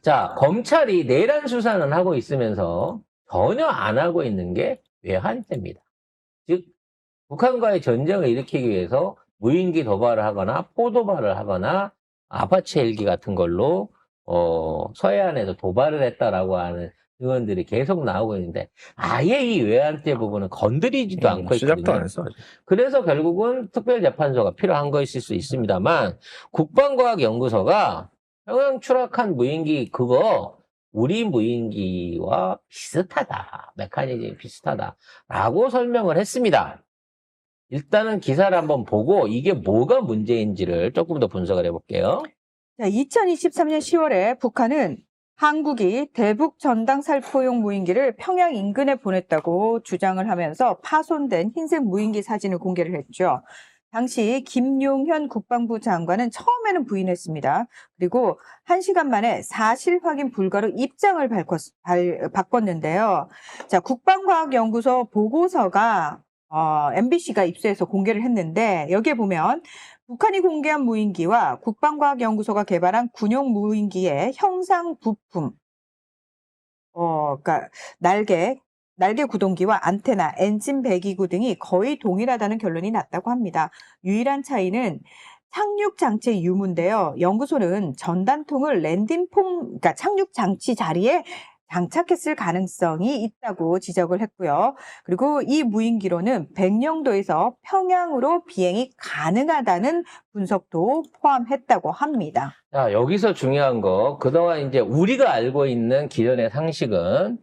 자, 검찰이 내란 수사는 하고 있으면서 전혀 안 하고 있는 게 외환죄입니다. 즉, 북한과의 전쟁을 일으키기 위해서 무인기 도발을 하거나 포도발을 하거나 아파치 헬기 같은 걸로 서해안에서 도발을 했다라고 하는 증언들이 계속 나오고 있는데 아예 이 외환죄 부분은 건드리지도 않고 시작도 있거든요. 안 했어. 아직. 그래서 결국은 특별재판소가 필요한 것일 수 있습니다만 국방과학연구소가 평양 추락한 무인기 그거 우리 무인기와 비슷하다. 메커니즘이 비슷하다라고 설명을 했습니다. 일단은 기사를 한번 보고 이게 뭐가 문제인지를 조금 더 분석을 해볼게요. 자, 2023년 10월에 북한은 한국이 대북 전당 살포용 무인기를 평양 인근에 보냈다고 주장을 하면서 파손된 흰색 무인기 사진을 공개를 했죠. 당시 김용현 국방부 장관은 처음에는 부인했습니다. 그리고 1시간 만에 사실 확인 불가로 입장을 바꿨는데요. 자, 국방과학연구소 보고서가 MBC가 입수해서 공개를 했는데 여기에 보면 북한이 공개한 무인기와 국방과학연구소가 개발한 군용 무인기의 형상 부품, 그러니까 날개 구동기와 안테나, 엔진 배기구 등이 거의 동일하다는 결론이 났다고 합니다. 유일한 차이는 착륙 장치의 유무인데요. 연구소는 전단통을 그러니까 착륙 장치 자리에 장착했을 가능성이 있다고 지적을 했고요. 그리고 이 무인기로는 백령도에서 평양으로 비행이 가능하다는 분석도 포함했다고 합니다. 자, 여기서 중요한 거, 그동안 이제 우리가 알고 있는 기존의 상식은,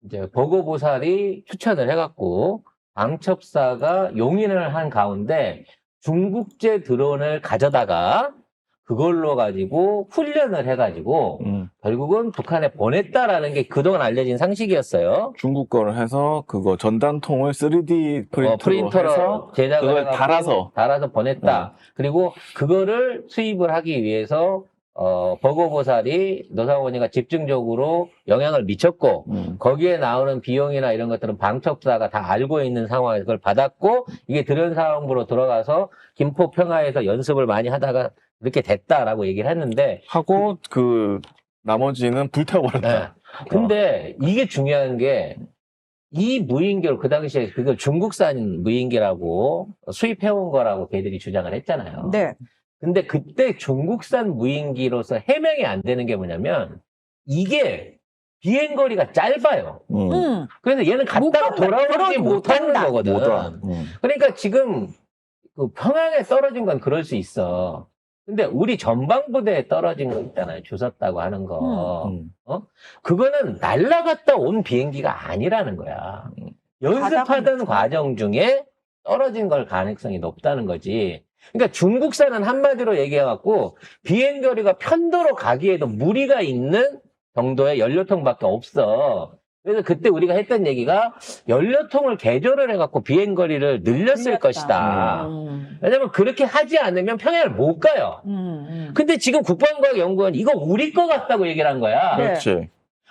이제 보고보살이 추천을 해갖고, 방첩사가 용인을 한 가운데 중국제 드론을 가져다가 그걸로 가지고 훈련을 해가지고 결국은 북한에 보냈다라는 게 그동안 알려진 상식이었어요. 중국 거를 해서 그거 전단통을 3D 프린터로 해서 제작을 그걸 해가지고 달아서 보냈다. 그리고 그거를 수입을 하기 위해서 버거보살이 노사원이가 집중적으로 영향을 미쳤고 거기에 나오는 비용이나 이런 것들은 방첩사가 다 알고 있는 상황에서 그걸 받았고 이게 드론사업부로 들어가서 김포 평화에서 연습을 많이 하다가 이렇게 됐다라고 얘기를 했는데 하고 그 나머지는 불태워버렸다. 네. 근데 이게 중요한 게 이 무인기를 그 당시에 그걸 중국산 무인기라고 수입해온 거라고 걔들이 주장을 했잖아요. 네. 근데 그때 중국산 무인기로서 해명이 안 되는 게 뭐냐면 이게 비행거리가 짧아요. 그래서 얘는 갔다가 돌아오지 못하는 거거든. 그러니까 지금 그 평양에 떨어진 건 그럴 수 있어. 근데 우리 전방부대에 떨어진 거 있잖아요. 주웠다고 하는 거. 그거는 날아갔다 온 비행기가 아니라는 거야. 연습하던 과정 중에 떨어진 걸 가능성이 높다는 거지. 그러니까 중국산은 한마디로 얘기해갖고 비행거리가 편도로 가기에도 무리가 있는 정도의 연료통밖에 없어. 그래서 그때 우리가 했던 얘기가 연료통을 개조를 해갖고 비행거리를 늘렸을 것이다. 왜냐면 그렇게 하지 않으면 평양을 못 가요. 근데 지금 국방과학연구원 이거 우리 거 같다고 얘기를 한 거야. 그렇지.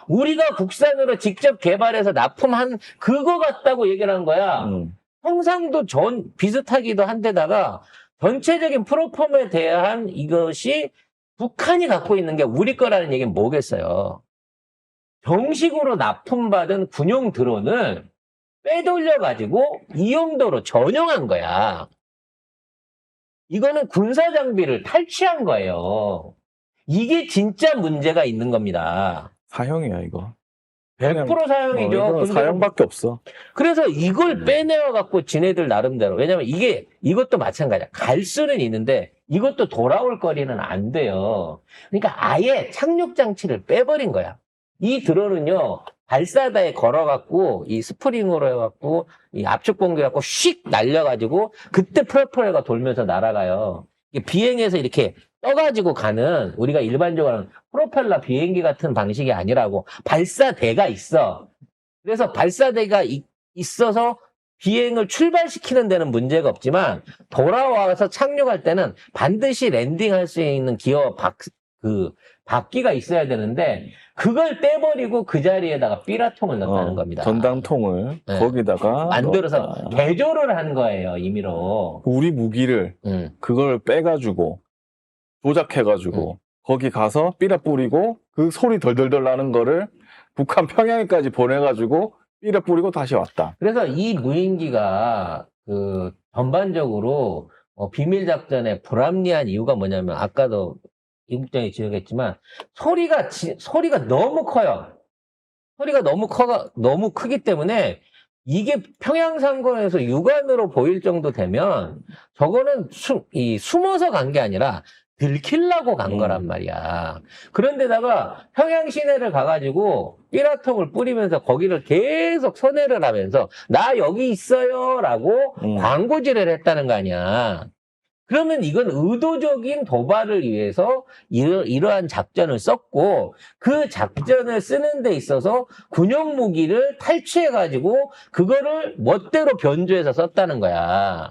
우리가 국산으로 직접 개발해서 납품한 그거 같다고 얘기를 한 거야. 형상도 비슷하기도 한데다가 전체적인 프로폼에 대한 이것이 북한이 갖고 있는 게 우리 거라는 얘기는 뭐겠어요. 정식으로 납품받은 군용 드론을 빼돌려가지고 이 용도로 전용한 거야. 이거는 군사 장비를 탈취한 거예요. 이게 진짜 문제가 있는 겁니다. 사형이야 이거. 100% 사형이죠. 사형밖에 없어. 그래서 이걸 빼내어갖고 지네들 나름대로. 왜냐면 이것도 마찬가지야. 갈 수는 있는데 이것도 돌아올 거리는 안 돼요. 그러니까 아예 착륙장치를 빼버린 거야. 이 드론은요, 발사대에 걸어갖고, 이 스프링으로 해갖고, 이 압축 공기갖고 휙 날려가지고, 그때 프로펠러가 돌면서 날아가요. 이게 비행해서 이렇게 떠가지고 가는, 우리가 일반적으로 하는 프로펠러 비행기 같은 방식이 아니라고, 발사대가 있어. 그래서 발사대가 있어서 비행을 출발시키는 데는 문제가 없지만, 돌아와서 착륙할 때는 반드시 랜딩할 수 있는 바퀴가 있어야 되는데 그걸 떼버리고 그 자리에다가 삐라통을 넣었다는 겁니다. 전당통을 거기다가 만들어서 넣었다. 개조를 한 거예요. 임의로. 우리 무기를 그걸 빼가지고 조작해가지고 거기 가서 삐라 뿌리고 그 소리 덜덜덜 나는 거를 북한 평양에까지 보내가지고 삐라 뿌리고 다시 왔다. 그래서 이 무인기가 그 전반적으로 비밀 작전에 불합리한 이유가 뭐냐면 아까도 이국장이 지적했지만 소리가 너무 커요. 소리가 너무 크기 때문에 이게 평양 상공에서 육안으로 보일 정도 되면 저거는 숨어서 간 게 아니라 들키려고 간 거란 말이야. 그런데다가 평양 시내를 가가지고 삐라통을 뿌리면서 거기를 계속 선회를 하면서 나 여기 있어요 라고 광고질을 했다는 거 아니야. 그러면 이건 의도적인 도발을 위해서 이러한 작전을 썼고 그 작전을 쓰는 데 있어서 군용 무기를 탈취해가지고 그거를 멋대로 변조해서 썼다는 거야.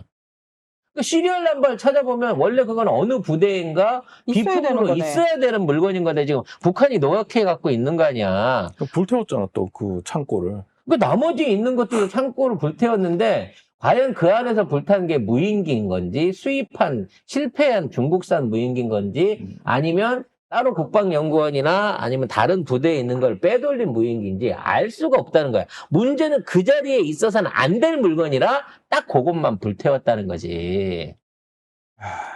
그 시리얼 넘버를 찾아보면 원래 그건 어느 부대인가 비품으로 있어야 되는 물건인 건데 지금 북한이 노역해 갖고 있는 거 아니야. 불태웠잖아 또 그 창고를. 그 나머지 있는 것도 창고를 불태웠는데 과연 그 안에서 불탄 게 무인기인 건지 실패한 중국산 무인기인 건지 아니면 따로 국방연구원이나 아니면 다른 부대에 있는 걸 빼돌린 무인기인지 알 수가 없다는 거야. 문제는 그 자리에 있어서는 안 될 물건이라 딱 그것만 불태웠다는 거지.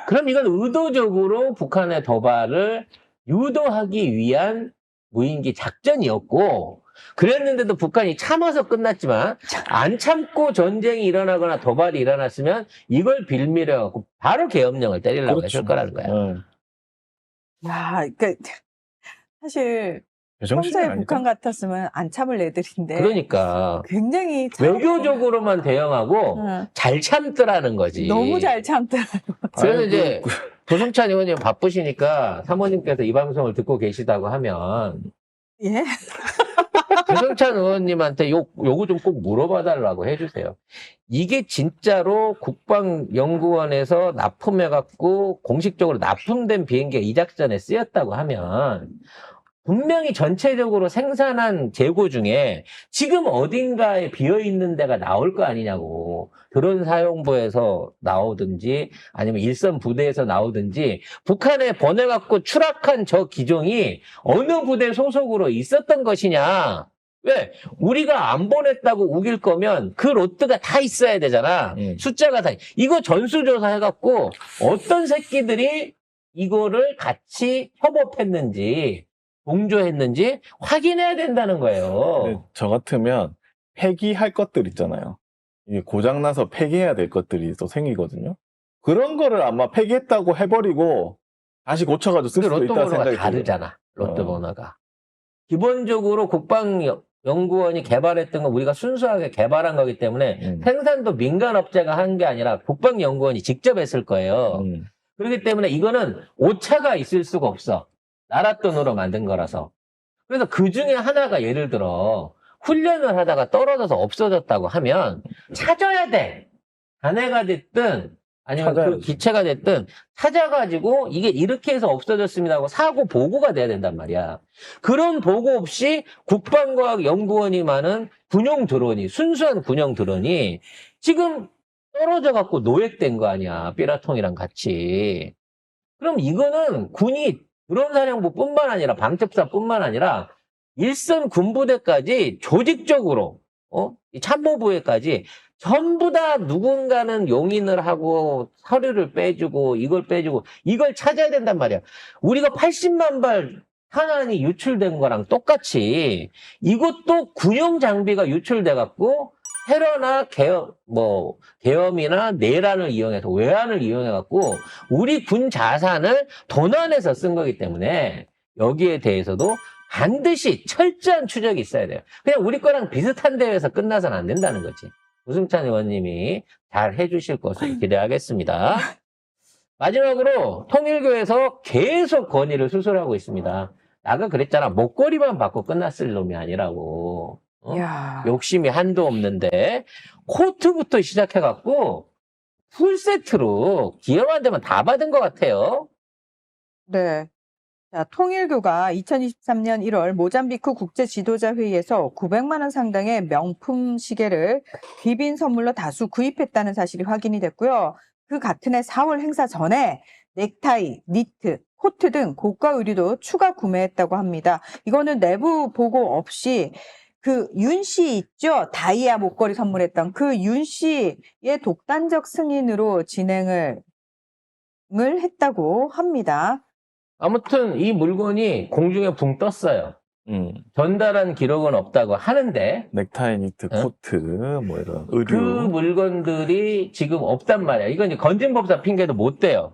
그럼 이건 의도적으로 북한의 도발을 유도하기 위한 무인기 작전이었고 그랬는데도 북한이 참아서 끝났지만 안 참고 전쟁이 일어나거나 도발이 일어났으면 이걸 빌미려갖고 바로 계엄령을 때리려고 했을 거라는 거야. 야, 그러니까 사실 평소에 북한 같았으면 안 참을 애들인데. 그러니까 굉장히 외교적으로만 대응하고 잘 참더라는 거지. 너무 잘 참더라는 거지. 그래서 이제 조승찬 의원님 바쁘시니까 사모님께서 이 방송을 듣고 계시다고 하면 예? 조승찬 의원님한테 요거 좀 꼭 물어봐달라고 해주세요. 이게 진짜로 국방연구원에서 납품해갖고 공식적으로 납품된 비행기가 이 작전에 쓰였다고 하면 분명히 전체적으로 생산한 재고 중에 지금 어딘가에 비어있는 데가 나올 거 아니냐고. 드론 사용부에서 나오든지 아니면 일선 부대에서 나오든지 북한에 보내갖고 추락한 저 기종이 어느 부대 소속으로 있었던 것이냐. 왜? 우리가 안 보냈다고 우길 거면 그 로트가 다 있어야 되잖아. 숫자가 다. 이거 전수조사 해갖고 어떤 새끼들이 이거를 같이 협업했는지 동조했는지 확인해야 된다는 거예요. 저 같으면 폐기할 것들 있잖아요. 이게 고장나서 폐기해야 될 것들이 또 생기거든요. 그런 거를 아마 폐기했다고 해버리고 다시 고쳐가지고 쓸 수도 있다는 생각이 들어요. 다르잖아. 로또 번호가. 기본적으로 국방연구원이 개발했던 건 우리가 순수하게 개발한 거기 때문에 생산도 민간업체가 한 게 아니라 국방연구원이 직접 했을 거예요. 그렇기 때문에 이거는 오차가 있을 수가 없어. 나라 돈으로 만든 거라서. 그래서 그 중에 하나가 예를 들어 훈련을 하다가 떨어져서 없어졌다고 하면 찾아야 돼. 잔해가 됐든 아니면 그 기체가 됐든 찾아가지고 이게 이렇게 해서 없어졌습니다 하고 사고 보고가 돼야 된단 말이야. 그런 보고 없이 국방과학연구원이 많은 군용 드론이 순수한 군용 드론이 지금 떨어져 갖고 노획된 거 아니야. 삐라통이랑 같이. 그럼 이거는 군이 드론사령부뿐만 아니라 방첩사뿐만 아니라 일선 군부대까지 조직적으로 이 참모부에까지 전부 다 누군가는 용인을 하고 서류를 빼주고 이걸 빼주고 이걸 찾아야 된단 말이야. 우리가 80만 발 탄환이 유출된 거랑 똑같이 이것도 군용 장비가 유출돼 갖고 테러나 계엄이나 내란을 이용해서 외환을 이용해 갖고 우리 군 자산을 도난해서 쓴 거기 때문에 여기에 대해서도 반드시 철저한 추적이 있어야 돼요. 그냥 우리 거랑 비슷한 대회에서 끝나서는 안 된다는 거지. 우승찬 의원님이 잘 해주실 것을 기대하겠습니다. 마지막으로 통일교에서 계속 건의를 수술하고 있습니다. 아까 그랬잖아. 목걸이만 받고 끝났을 놈이 아니라고. 욕심이 한도 없는데 코트부터 시작해갖고 풀세트로 기여만 되면 다 받은 것 같아요. 네. 자, 통일교가 2023년 1월 모잠비크 국제지도자회의에서 900만 원 상당의 명품 시계를 귀빈 선물로 다수 구입했다는 사실이 확인이 됐고요. 그 같은 해 4월 행사 전에 넥타이, 니트, 코트 등 고가 의류도 추가 구매했다고 합니다. 이거는 내부 보고 없이 그 윤 씨 있죠? 다이아 목걸이 선물했던 그 윤 씨의 독단적 승인으로 진행을 했다고 합니다. 아무튼 이 물건이 공중에 붕 떴어요. 전달한 기록은 없다고 하는데 넥타이, 니트, 코트, 뭐 이런 의류. 그 물건들이 지금 없단 말이야. 이건 이제 건진법사 핑계도 못 대요.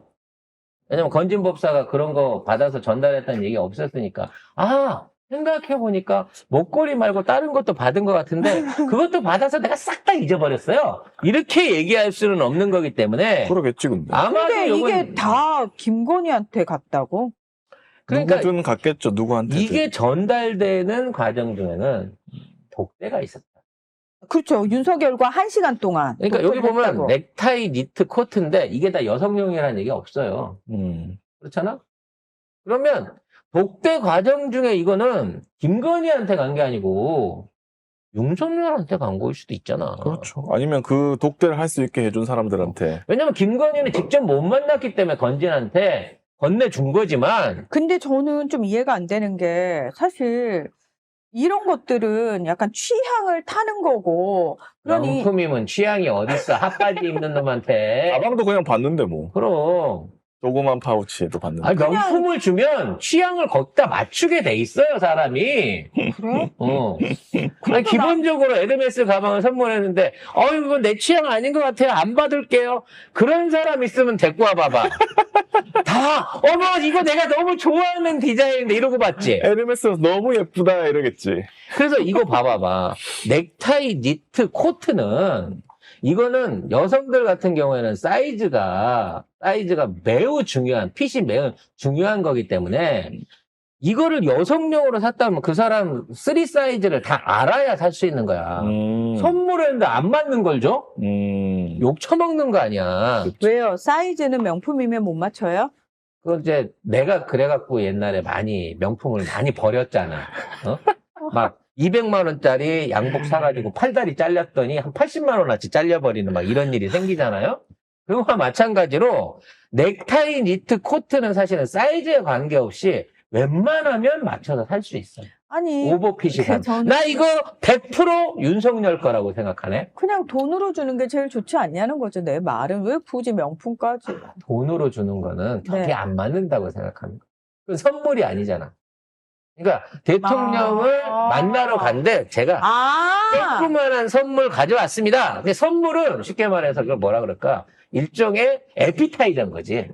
왜냐면 건진법사가 그런 거 받아서 전달했다는 얘기가 없었으니까. 아, 생각해보니까 목걸이 말고 다른 것도 받은 것 같은데 그것도 받아서 내가 싹 다 잊어버렸어요. 이렇게 얘기할 수는 없는 거기 때문에 그러겠지, 근데. 아마도 근데 이게 요건 다 김건희한테 갔다고? 그러니까 누구든 갔겠죠, 누구한테. 이게 전달되는 과정 중에는 독대가 있었다. 그렇죠. 윤석열과 1시간 동안. 그러니까 여기 독대를 보면 했다고. 넥타이, 니트, 코트인데 이게 다 여성용이라는 얘기가 없어요. 그렇잖아? 그러면 독대 과정 중에 이거는 김건희한테 간 게 아니고 윤석열한테 간 거일 수도 있잖아. 그렇죠. 아니면 그 독대를 할 수 있게 해준 사람들한테. 왜냐면 김건희는 직접 못 만났기 때문에 건진한테 건네준 거지만 근데 저는 좀 이해가 안 되는 게 사실 이런 것들은 약간 취향을 타는 거고 그러니 명품이면 취향이 어딨어. 핫바지 입는 놈한테. 가방도 그냥 봤는데 뭐. 그럼. 조그만 파우치에도 봤는데. 아니, 명품을 주면 취향을 거기다 맞추게 돼 있어요, 사람이. 그래? 아니, 기본적으로 에르메스 가방을 선물했는데, 이건 내 취향 아닌 것 같아요. 안 받을게요. 그런 사람 있으면 데리고 와봐봐. 어머, 이거 내가 너무 좋아하는 디자인인데 이러고 받지. 에르메스 너무 예쁘다 이러겠지. 그래서 이거 봐봐봐. 넥타이, 니트, 코트는 이거는 여성들 같은 경우에는 사이즈가 매우 중요한, 핏이 매우 중요한 거기 때문에 이거를 여성용으로 샀다면 그 사람 3 사이즈를 다 알아야 살 수 있는 거야. 선물했는데 안 맞는 걸 줘? 욕 처먹는 거 아니야. 왜요? 사이즈는 명품이면 못 맞춰요? 그 이제 내가 그래갖고 옛날에 명품을 많이 버렸잖아. 막 200만 원짜리 양복 사가지고 팔다리 잘렸더니 한 80만 원어치 잘려버리는 막 이런 일이 생기잖아요. 그거와 마찬가지로 넥타이, 니트, 코트는 사실은 사이즈에 관계없이 웬만하면 맞춰서 살 수 있어요. 아니 오버핏이 저는 나 이거 100% 윤석열 거라고 생각하네. 그냥 돈으로 주는 게 제일 좋지 않냐는 거죠. 내 말은 왜 굳이 명품까지. 돈으로 주는 거는 격이 네. 안 맞는다고 생각합니다. 그건 선물이 아니잖아. 그러니까 대통령을 만나러 간데 제가 조그만한 선물 가져왔습니다. 근데 선물은 쉽게 말해서 그걸 뭐라 그럴까? 일종의 에피타이저인 거지.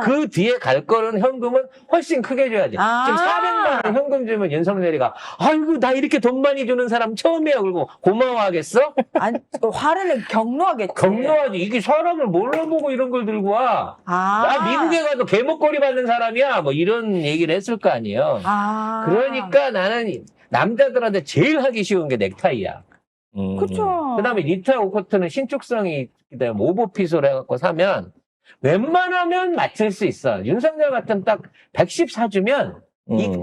그 뒤에 갈 거는 현금은 훨씬 크게 줘야지. 지금 400만 원 현금 주면 윤석열이가 아이고 나 이렇게 돈 많이 주는 사람 처음이야. 그리고 고마워하겠어? 아니, 화를 격노하겠지. 격노하지. 이게 사람을 뭘로 보고 이런 걸 들고 와. 나 미국에 가도 개목걸이 받는 사람이야. 뭐 이런 얘기를 했을 거 아니에요. 그러니까 나는 남자들한테 제일 하기 쉬운 게 넥타이야. 그쵸. 그 다음에 니트하고 코트는 신축성이 있기 때문에 오버핏으로 해갖고 사면 웬만하면 맞출 수 있어. 윤석열 같은 딱 110 사주면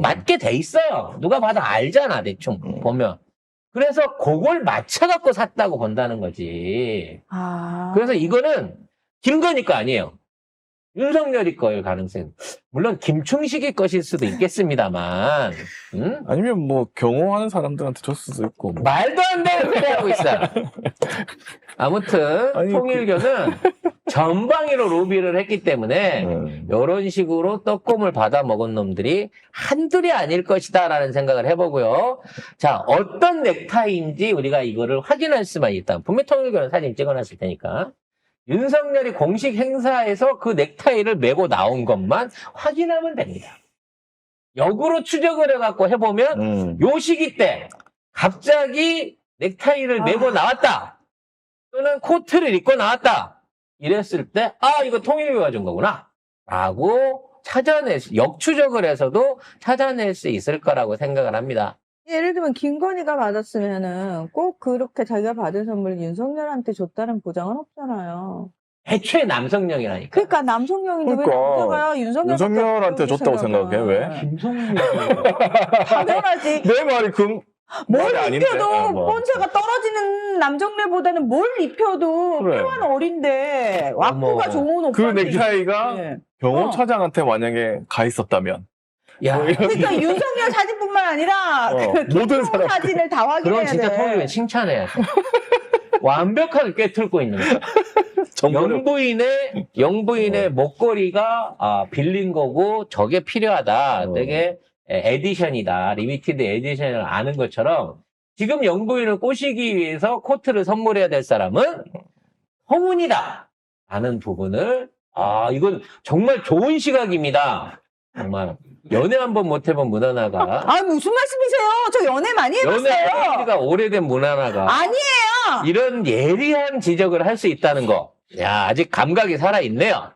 맞게 돼 있어요. 누가 봐도 알잖아, 대충 보면. 그래서 그걸 맞춰갖고 샀다고 본다는 거지. 그래서 이거는 김건희 거 아니에요. 윤석열이 거일 가능성. 물론 김충식이 것일 수도 있겠습니다만. 아니면 뭐 경호하는 사람들한테 줬을 수도 있고. 뭐. 말도 안 되는 소리 하고 있어. 아무튼 통일교는 전방위로 로비를 했기 때문에 이런 식으로 떡곰을 받아 먹은 놈들이 한둘이 아닐 것이다라는 생각을 해보고요. 자, 어떤 넥타이인지 우리가 이거를 확인할 수만 있다. 분명히 통일교는 사진 찍어놨을 테니까. 윤석열이 공식 행사에서 그 넥타이를 메고 나온 것만 확인하면 됩니다. 역으로 추적을 해갖고 해보면 요 시기 때 갑자기 넥타이를 메고 나왔다. 또는 코트를 입고 나왔다. 이랬을 때 이거 통일교가 준 거구나. 라고 역추적을 해서도 찾아낼 수 있을 거라고 생각을 합니다. 예를 들면 김건희가 받았으면은 꼭 그렇게 자기가 받은 선물을 윤석열한테 줬다는 보장은 없잖아요. 애초에 남성령이라니까. 그러니까 남성령인데 왜 남자가 윤석열한테 줬다고 생각해? 왜? 김성령. 당연하지. 내 말이 뭘 아닌데. 입혀도 뭐. 본세가 떨어지는 남정네보다는 뭘 입혀도 그래. 뼈는 어린데 왁구가 좋은 그 오빠한테 넥타이가 네. 경호처장한테 만약에 가 있었다면 야, 그러니까 윤석열 사진뿐만 아니라 모든 사람 사진을 다 확인해야 그럼 진짜 돼. 통일은 칭찬해야 돼. 완벽하게 꿰뚫고 있는 거야. 영부인의 목걸이가 빌린 거고 저게 필요하다. 되게 에디션이다. 리미티드 에디션을 아는 것처럼 지금 영부인을 꼬시기 위해서 코트를 선물해야 될 사람은 허문이다. 라는 부분을 이건 정말 좋은 시각입니다. 정말 연애 한번 못 해본 문하나가 무슨 말씀이세요? 저 연애 많이 연애 해봤어요. 가 오래된 문하나가 아니에요. 이런 예리한 지적을 할 수 있다는 거. 야, 아직 감각이 살아있네요.